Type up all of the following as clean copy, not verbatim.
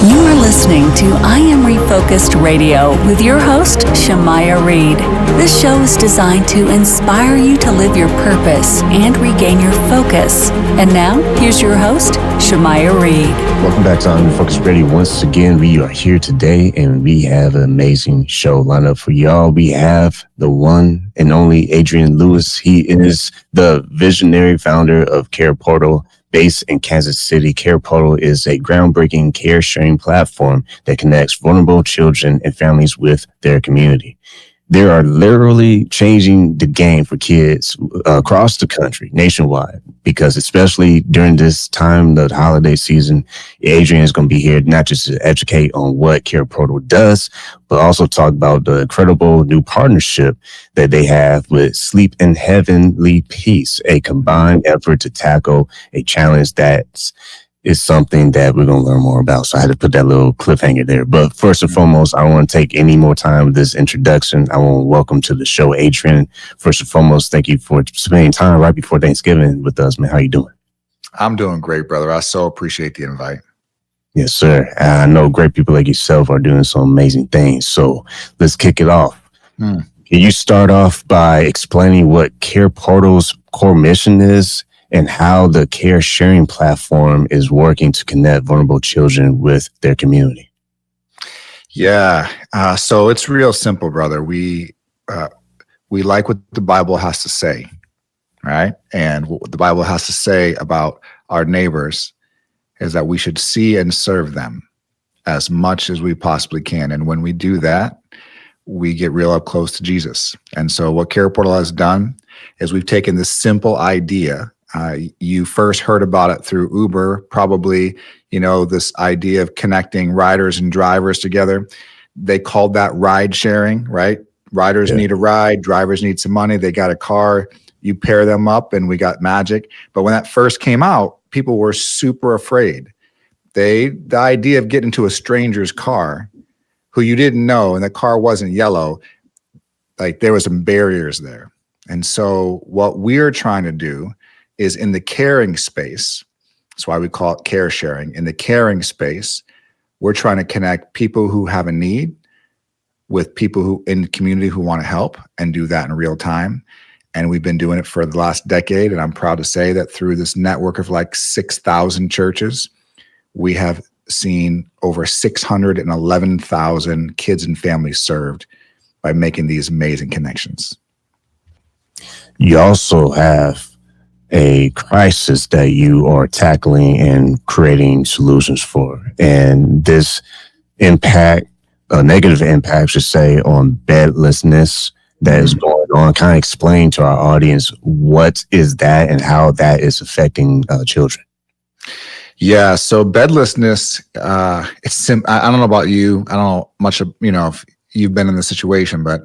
You are listening to I Am Refocused Radio with your host, Shamaya Reed. This show is designed to inspire you to live your purpose and regain your focus. And now, here's your host, Shamaya Reed. Welcome back to I Am Refocused Radio. Once again, we are here today and we have an amazing show lined up for y'all. We have the one and only Adrien Lewis. He is the visionary founder of CarePortal. Based in Kansas City, CarePortal is a groundbreaking care sharing platform that connects vulnerable children and families with their community. They are literally changing the game for kids across the country, nationwide, because especially during this time, the holiday season, Adrien is going to be here not just to educate on what CarePortal does, but also talk about the incredible new partnership that they have with Sleep in Heavenly Peace, a combined effort to tackle a challenge that is something that we're going to learn more about. So I had to put that little cliffhanger there. But first and foremost, I don't want to take any more time with this introduction. I want to welcome to the show, Adrien. First and foremost, thank you for spending time right before Thanksgiving with us, man. How you doing? I'm doing great, brother. I so appreciate the invite. Yes, sir. I know great people like yourself are doing some amazing things. So let's kick it off. Can you start off by explaining what CarePortal's core mission is and how the care sharing platform is working to connect vulnerable children with their community? Yeah. So it's real simple, brother. We like what the Bible has to say, right? And what the Bible has to say about our neighbors is that we should see and serve them as much as we possibly can. And when we do that, we get real up close to Jesus. And so what CarePortal has done is we've taken this simple idea. You first heard about it through Uber, probably, this idea of connecting riders and drivers together. They called that ride sharing, right? Riders need a ride, drivers need some money. They got a car, you pair them up and we got magic. But when that first came out, people were super afraid. The idea of getting into a stranger's car who you didn't know and the car wasn't yellow, like there was some barriers there. And so what we're trying to do is in the caring space. That's why we call it care sharing. In the caring space, we're trying to connect people who have a need with people who in the community who want to help and do that in real time. And we've been doing it for the last decade. And I'm proud to say that through this network of like 6,000 churches, we have seen over 611,000 kids and families served by making these amazing connections. You also have a crisis that you are tackling and creating solutions for. And this impact, a negative impact, I should say, on bedlessness that is going on. Kind of explain to our audience what is that and how that is affecting children. Yeah, so bedlessness, I don't know about you. I don't know much of, if you've been in the situation, but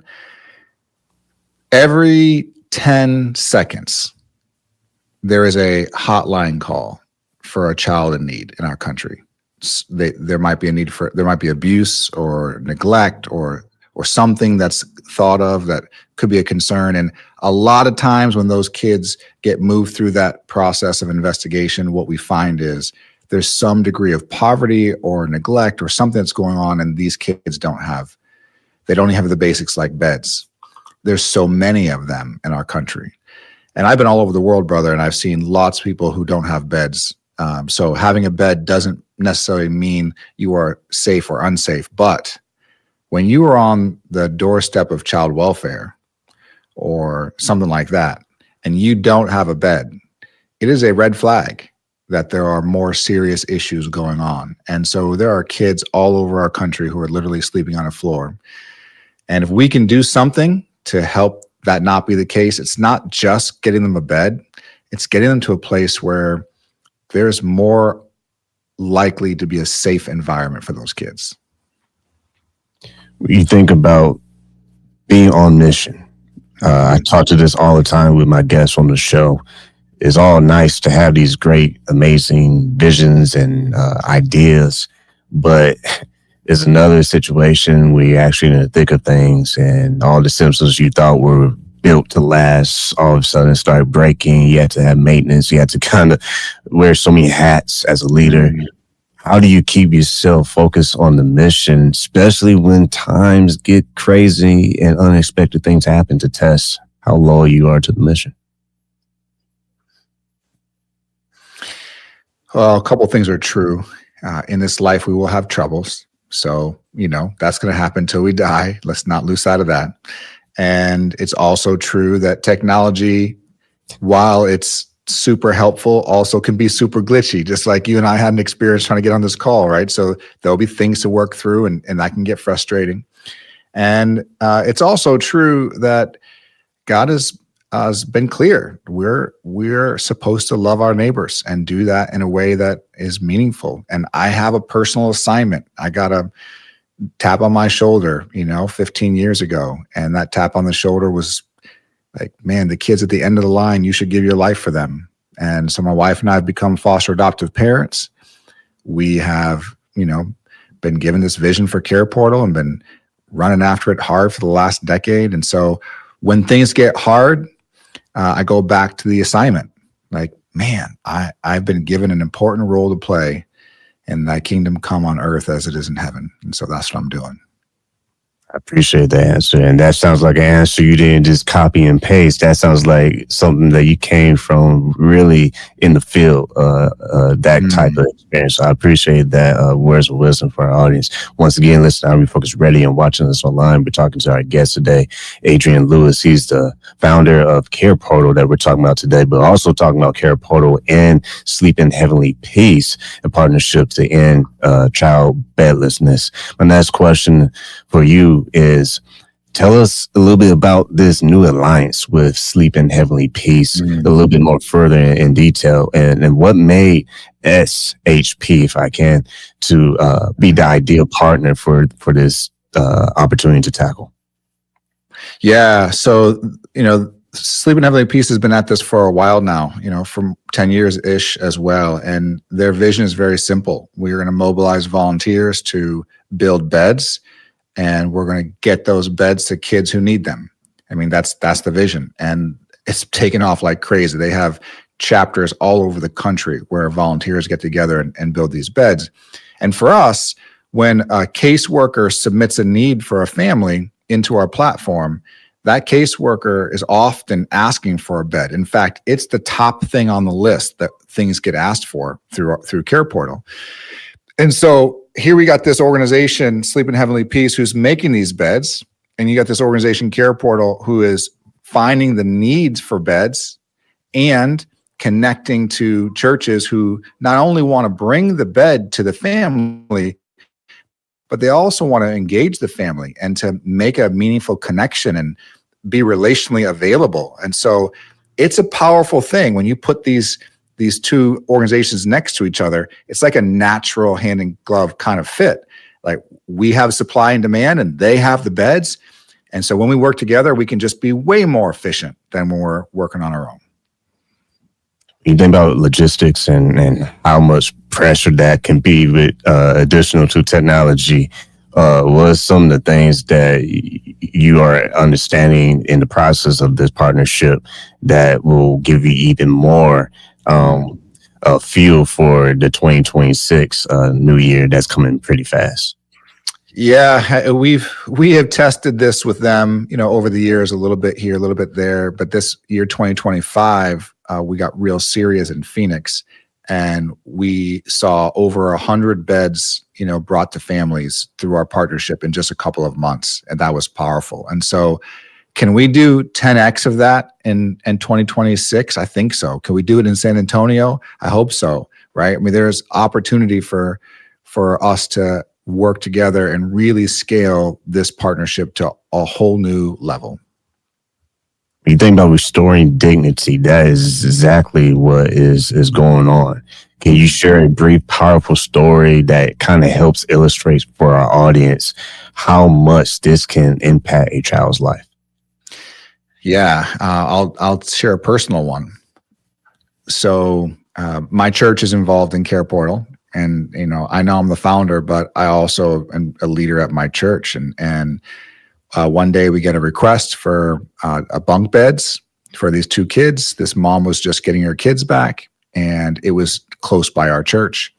every 10 seconds, there is a hotline call for a child in need in our country. There might be a need there might be abuse or neglect or something that's thought of that could be a concern. And a lot of times when those kids get moved through that process of investigation, what we find is there's some degree of poverty or neglect or something that's going on, and these kids don't have the basics like beds. There's so many of them in our country. And I've been all over the world, brother, and I've seen lots of people who don't have beds. So having a bed doesn't necessarily mean you are safe or unsafe. But when you are on the doorstep of child welfare or something like that, and you don't have a bed, it is a red flag that there are more serious issues going on. And so there are kids all over our country who are literally sleeping on a floor. And if we can do something to help that not be the case, it's not just getting them a bed, it's getting them to a place where there's more likely to be a safe environment for those kids. You think about being on mission. I talk to this all the time with my guests on the show. It's all nice to have these great, amazing visions and ideas, but it's another situation where you're actually in the thick of things and all the systems you thought were built to last all of a sudden start breaking. You had to have maintenance. You had to kind of wear so many hats as a leader. how do you keep yourself focused on the mission, especially when times get crazy and unexpected things happen to test how loyal you are to the mission? Well, a couple of things are true. In this life, we will have troubles. So, that's going to happen till we die. Let's not lose sight of that. And it's also true that technology, while it's super helpful, also can be super glitchy, just like you and I had an experience trying to get on this call, right? So there'll be things to work through, and that can get frustrating. And it's also true that God has been clear. We're supposed to love our neighbors and do that in a way that is meaningful. And I have a personal assignment. I got a tap on my shoulder, 15 years ago. And that tap on the shoulder was like, man, the kids at the end of the line, you should give your life for them. And so my wife and I have become foster adoptive parents. We have, been given this vision for CarePortal and been running after it hard for the last decade. And so when things get hard, I go back to the assignment. Like, man, I've been given an important role to play, and thy kingdom come on earth as it is in heaven. And so that's what I'm doing. I appreciate the answer. And that sounds like an answer you didn't just copy and paste. That sounds like something that you came from really in the field, that type of experience. So I appreciate that words of wisdom for our audience. Once again, listen, I'm Refocused Radio and watching us online. We're talking to our guest today, Adrien Lewis. He's the founder of CarePortal that we're talking about today, but also talking about CarePortal and Sleep in Heavenly Peace, a partnership to end child bedlessness. My next question for you is, tell us a little bit about this new alliance with Sleep in Heavenly Peace, a little bit more further in detail, and what made SHP, if I can, to be the ideal partner for this opportunity to tackle. Yeah. So, Sleep in Heavenly Peace has been at this for a while now, from 10 years-ish as well. And their vision is very simple. We're going to mobilize volunteers to build beds, and we're going to get those beds to kids who need them. I mean, that's the vision. And it's taken off like crazy. They have chapters all over the country where volunteers get together and build these beds. And for us, when a caseworker submits a need for a family into our platform, that caseworker is often asking for a bed. In fact, it's the top thing on the list that things get asked for through CarePortal. And so here we got this organization, Sleep in Heavenly Peace, who's making these beds. And you got this organization, CarePortal, who is finding the needs for beds and connecting to churches who not only want to bring the bed to the family, but they also want to engage the family and to make a meaningful connection and be relationally available. And so it's a powerful thing when you put these two organizations next to each other. It's like a natural hand in glove kind of fit. Like, we have supply and demand and they have the beds. And so when we work together, we can just be way more efficient than when we're working on our own. You think about logistics and how much pressure that can be with additional to technology. What are some of the things that you are understanding in the process of this partnership that will give you even more feel for the 2026 new year that's coming pretty fast? Yeah, we have tested this with them, over the years, a little bit here, a little bit there. But this year, 2025, we got real serious in Phoenix, and we saw over 100 beds, brought to families through our partnership in just a couple of months, and that was powerful. And so, can we do 10x of that in 2026? I think so. Can we do it in San Antonio? I hope so. Right? I mean, there's opportunity for us to work together and really scale this partnership to a whole new level. When you think about restoring dignity, that is exactly what is going on. Can you share a brief, powerful story that kind of helps illustrate for our audience how much this can impact a child's life? Yeah, I'll share a personal one. So my church is involved in CarePortal, and I know I'm the founder, but I also am a leader at my church. And one day we get a request for a bunk beds for these two kids. This mom was just getting her kids back, and it was close by our church.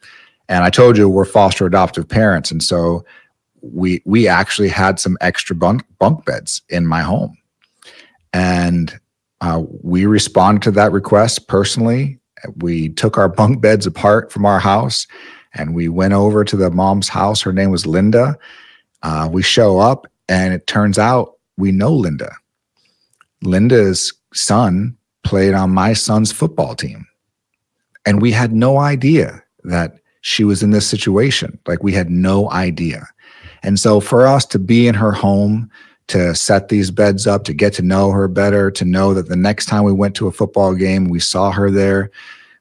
And I told you we're foster adoptive parents. And so we actually had some extra bunk beds in my home. And we responded to that request personally. We took our bunk beds apart from our house and we went over to the mom's house. Her name was Linda. We show up and it turns out we know Linda. Linda's son played on my son's football team. And we had no idea that she was in this situation. Like, we had no idea. And so for us to be in her home, to set these beds up, to get to know her better, to know that the next time we went to a football game, we saw her there,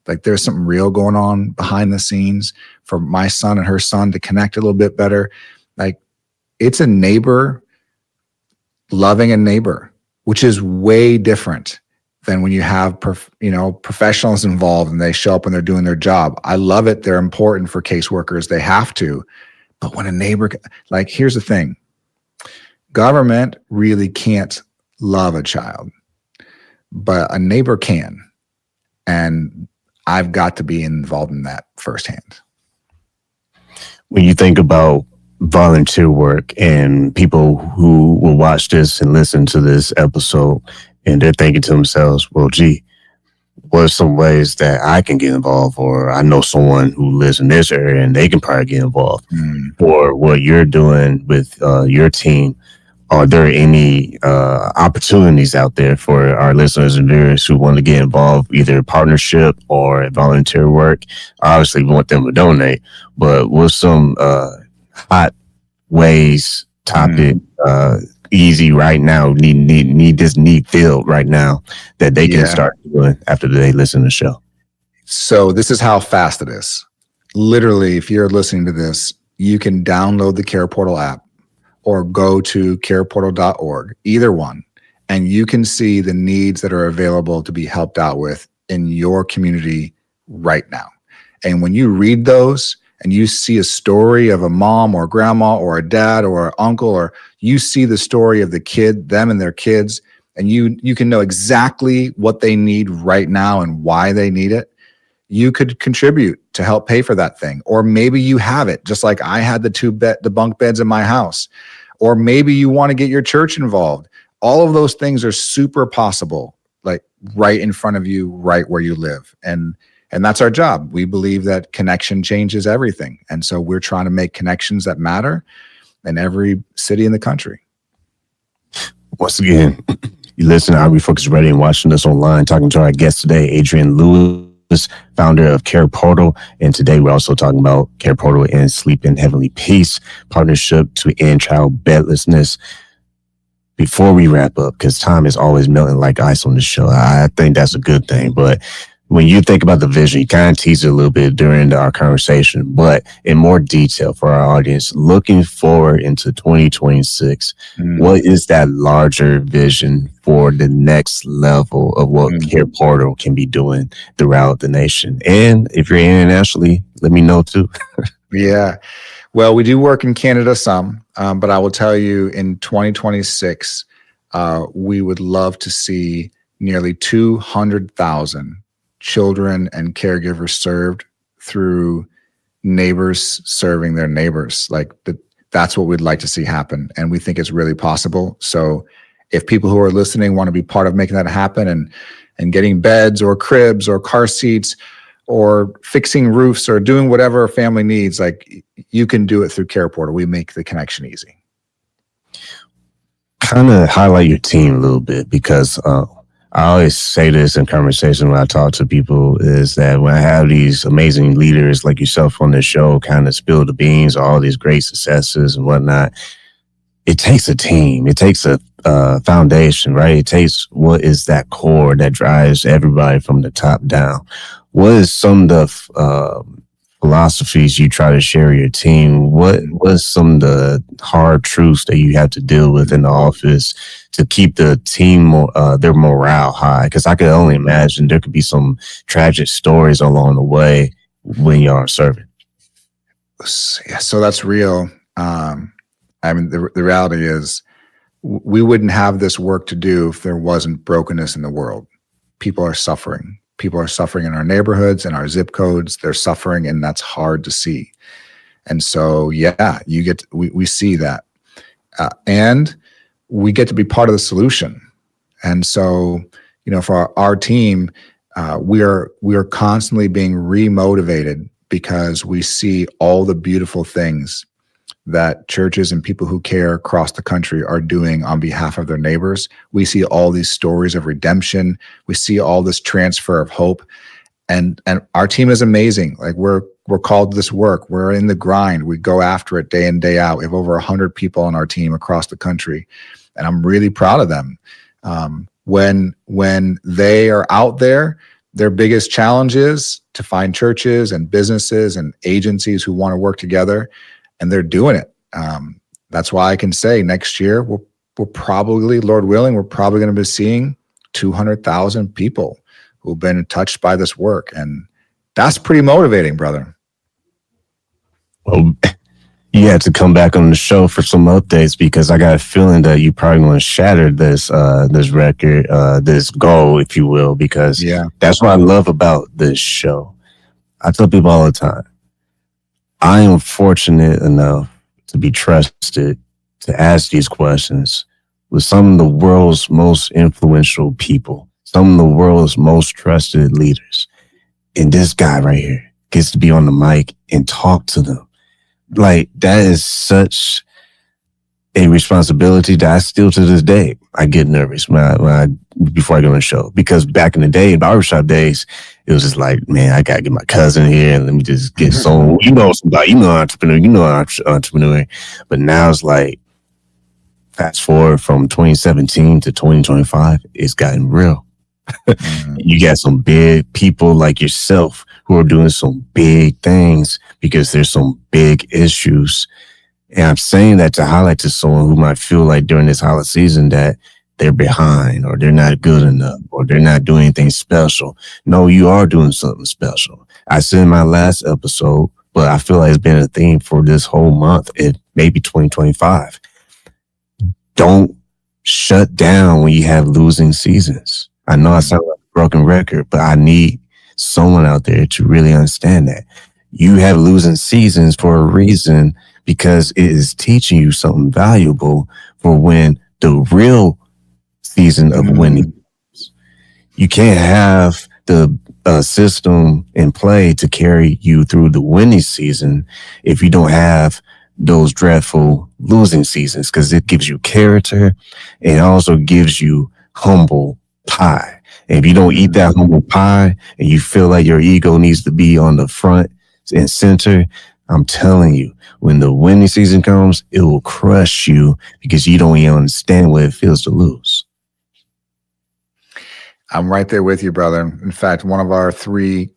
like there's something real going on behind the scenes, for my son and her son to connect a little bit better. Like, it's a neighbor loving a neighbor, which is way different than when you have professionals involved and they show up and they're doing their job. I love it. They're important for caseworkers. They have to. But when a neighbor, like, here's the thing. Government really can't love a child, but a neighbor can. And I've got to be involved in that firsthand. When you think about volunteer work and people who will watch this and listen to this episode, and they're thinking to themselves, well, gee, what are some ways that I can get involved? Or I know someone who lives in this area and they can probably get involved. Or what you're doing with your team. Are there any opportunities out there for our listeners and viewers who want to get involved, either partnership or volunteer work? Obviously, we want them to donate, but what's some hot ways, topic, easy right now, need this need filled right now that they can start doing after they listen to the show? So this is how fast it is. Literally, if you're listening to this, you can download the CarePortal app or go to careportal.org, either one, and you can see the needs that are available to be helped out with in your community right now. And when you read those and you see a story of a mom or grandma or a dad or an uncle, or you see the story of the kid, them and their kids, and you can know exactly what they need right now and why they need it, you could contribute to help pay for that thing. Or maybe you have it, just like I had the bunk beds in my house. Or maybe you want to get your church involved. All of those things are super possible, like right in front of you, right where you live. And that's our job. We believe that connection changes everything. And so we're trying to make connections that matter in every city in the country. Once again, you listen to Refocused Radio and watching us online, talking to our guest today, Adrien Lewis, founder of CarePortal. And today we're also talking about CarePortal and Sleep in Heavenly Peace, partnership to end child bedlessness. Before we wrap up, because time is always melting like ice on the show, I think that's a good thing. But when you think about the vision, you kind of teased it a little bit during our conversation, but in more detail for our audience, looking forward into 2026, what is that larger vision for the next level of what CarePortal can be doing throughout the nation? And if you're internationally, let me know too. Yeah. Well, we do work in Canada some, but I will tell you in 2026, we would love to see nearly 200,000 children and caregivers served through neighbors serving their neighbors. Like that's what we'd like to see happen. And we think it's really possible. So if people who are listening want to be part of making that happen and getting beds or cribs or car seats or fixing roofs or doing whatever a family needs, like, you can do it through CarePortal. We make the connection easy. Kind of highlight your team a little bit, because I always say this in conversation when I talk to people, is that when I have these amazing leaders like yourself on this show kind of spill the beans, all these great successes and whatnot, it takes a team. It takes a foundation, right? It takes what is that core that drives everybody from the top down. What is some of the philosophies you try to share with your team? What was some of the hard truths that you have to deal with in the office to keep the team, their morale high? Because I could only imagine there could be some tragic stories along the way when you are serving. Yeah, so that's real. I mean, the reality is we wouldn't have this work to do if there wasn't brokenness in the world. People are suffering. People are suffering in our neighborhoods and our zip codes. They're suffering, and that's hard to see. And so, yeah, we see that, and we get to be part of the solution. And so, for our team, we are constantly being remotivated because we see all the beautiful things that churches and people who care across the country are doing on behalf of their neighbors. We see all these stories of redemption. We see all this transfer of hope. And our team is amazing. Like we're called to this work. We're in the grind. We go after it day in, day out. We have over 100 people on our team across the country. And I'm really proud of them. When they are out there, their biggest challenge is to find churches and businesses and agencies who want to work together. And they're doing it. That's why I can say next year, we're probably, Lord willing, we're probably going to be seeing 200,000 people who've been touched by this work. And that's pretty motivating, brother. Well, you had to come back on the show for some updates because I got a feeling that you probably want to shatter this record, this goal, if you will, because that's what I love about this show. I tell people all the time, I am fortunate enough to be trusted to ask these questions with some of the world's most influential people, some of the world's most trusted leaders. And this guy right here gets to be on the mic and talk to them. Like, that is such a responsibility that I still to this day, I get nervous before I go on the show. Because back in the day, in barbershop days, it was just like, man, I got to get my cousin here and let me just get somebody, entrepreneur. But now it's like, fast forward from 2017 to 2025, it's gotten real. You got some big people like yourself who are doing some big things because there's some big issues. And I'm saying that to highlight to someone who might feel like during this holiday season that they're behind or they're not good enough or they're not doing anything special. No, you are doing something special. I said in my last episode, but I feel like it's been a theme for this whole month, maybe 2025. Don't shut down when you have losing seasons. I know I sound like a broken record, but I need someone out there to really understand that. You have losing seasons for a reason because it is teaching you something valuable for when the real season of winning. You can't have the system in play to carry you through the winning season if you don't have those dreadful losing seasons, because it gives you character. It also gives you humble pie. And if you don't eat that humble pie and you feel like your ego needs to be on the front and center, I'm telling you, when the winning season comes, it will crush you because you don't even understand what it feels to lose. I'm right there with you, brother. In fact, one of our 3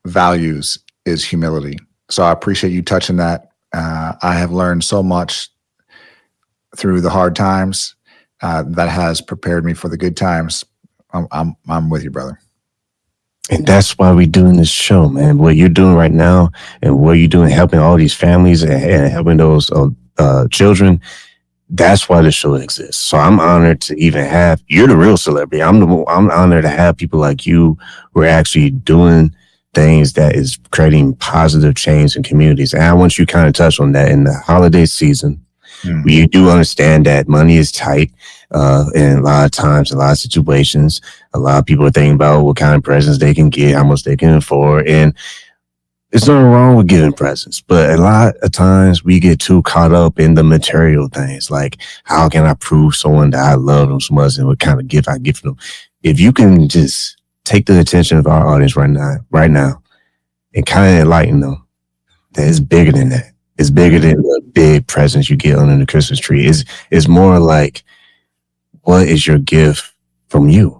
values is humility. So I appreciate you touching that. I have learned so much through the hard times that has prepared me for the good times. I'm with you, brother. And that's why we're doing this show, man. What you're doing right now and what you're doing, helping all these families and helping those children, that's why the show exists. So I'm honored to even have, you're the real celebrity. I'm honored to have people like you who are actually doing things that is creating positive change in communities. And I want you to kind of touch on that in the holiday season. We do understand that money is tight. And a lot of times, a lot of situations, a lot of people are thinking about what kind of presents they can get, how much they can afford. And there's nothing wrong with giving presents, but a lot of times we get too caught up in the material things. Like, how can I prove someone that I love them so much and what kind of gift I give them? If you can just take the attention of our audience right now and kind of enlighten them that it's bigger than that. It's bigger than the big presents you get under the Christmas tree. It's more like, what is your gift from you?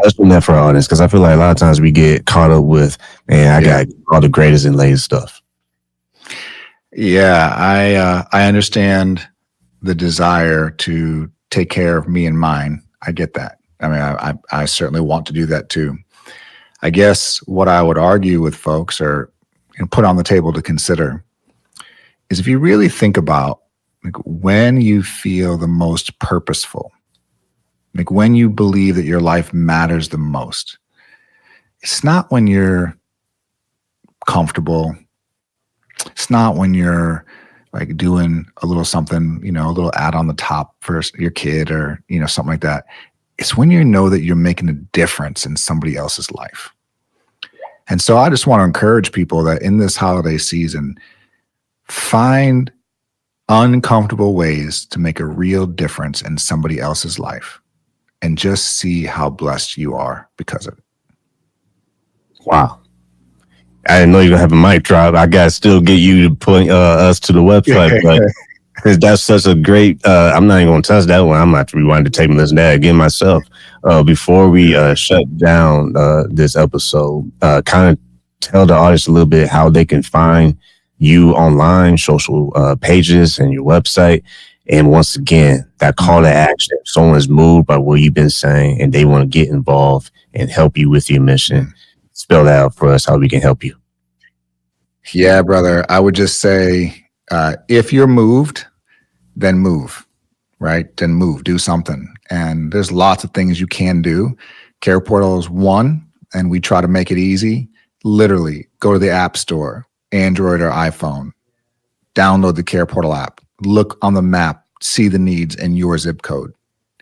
Touch on that for our audience, because I feel like a lot of times we get caught up with, man, I got all the greatest and latest stuff. Yeah, I understand the desire to take care of me and mine. I get that. I mean, I certainly want to do that too. I guess what I would argue with folks or put on the table to consider is, if you really think about, like, when you feel the most purposeful, Like when you believe that your life matters the most, it's not when you're comfortable. It's not when you're like doing a little something, a little ad on the top for your kid or, something like that. It's when you know that you're making a difference in somebody else's life. And so I just want to encourage people that in this holiday season, find uncomfortable ways to make a real difference in somebody else's life and just see how blessed you are because of it. Wow. I didn't know you were going to have a mic drop. I got to still get you to point us to the website, but because that's such a great, I'm not even going to touch that one. I'm going to have to rewind the tape and listen to that again myself. Before we shut down this episode, kind of tell the audience a little bit how they can find you online, social pages, and your website. And once again, that call to action, if someone is moved by what you've been saying and they want to get involved and help you with your mission, spell that out for us, how we can help you. Yeah, brother. I would just say, if you're moved, then move, right? Then move, do something. And there's lots of things you can do. CarePortal is one, and we try to make it easy. Literally, go to the App Store, Android or iPhone, download the CarePortal app, look on the map, see the needs in your zip code.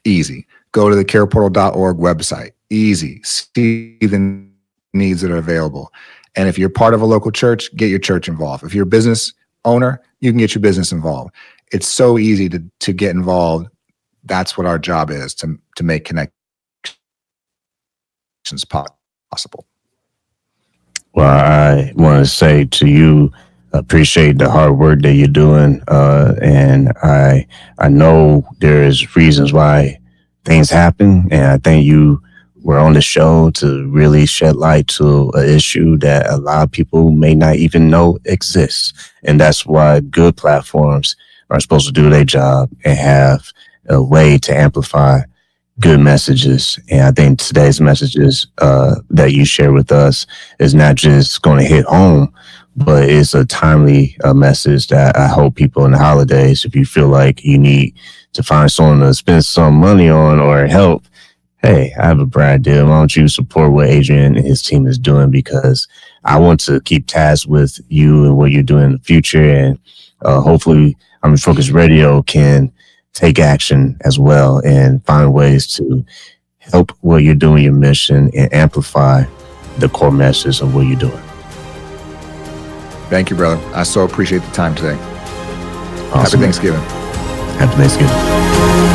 Easy. Go to the careportal.org website. Easy. See the needs that are available. And if you're part of a local church, get your church involved. If you're a business owner, you can get your business involved. It's so easy to get involved. That's what our job is, to make connections possible. Well, I want to say to you, appreciate the hard work that you're doing. And I know there is reasons why things happen. And I think you were on the show to really shed light to an issue that a lot of people may not even know exists. And that's why good platforms are supposed to do their job and have a way to amplify good messages. And I think today's messages that you share with us is not just going to hit home, but it's a timely message that I hope people in the holidays, if you feel like you need to find someone to spend some money on or help, hey, I have a bright idea. Why don't you support what Adrien and his team is doing? Because I want to keep tabs with you and what you're doing in the future. And hopefully, Refocused Radio can take action as well and find ways to help what you're doing, your mission, and amplify the core message of what you're doing. Thank you, brother. I so appreciate the time today. Awesome. Happy Thanksgiving. Happy Thanksgiving.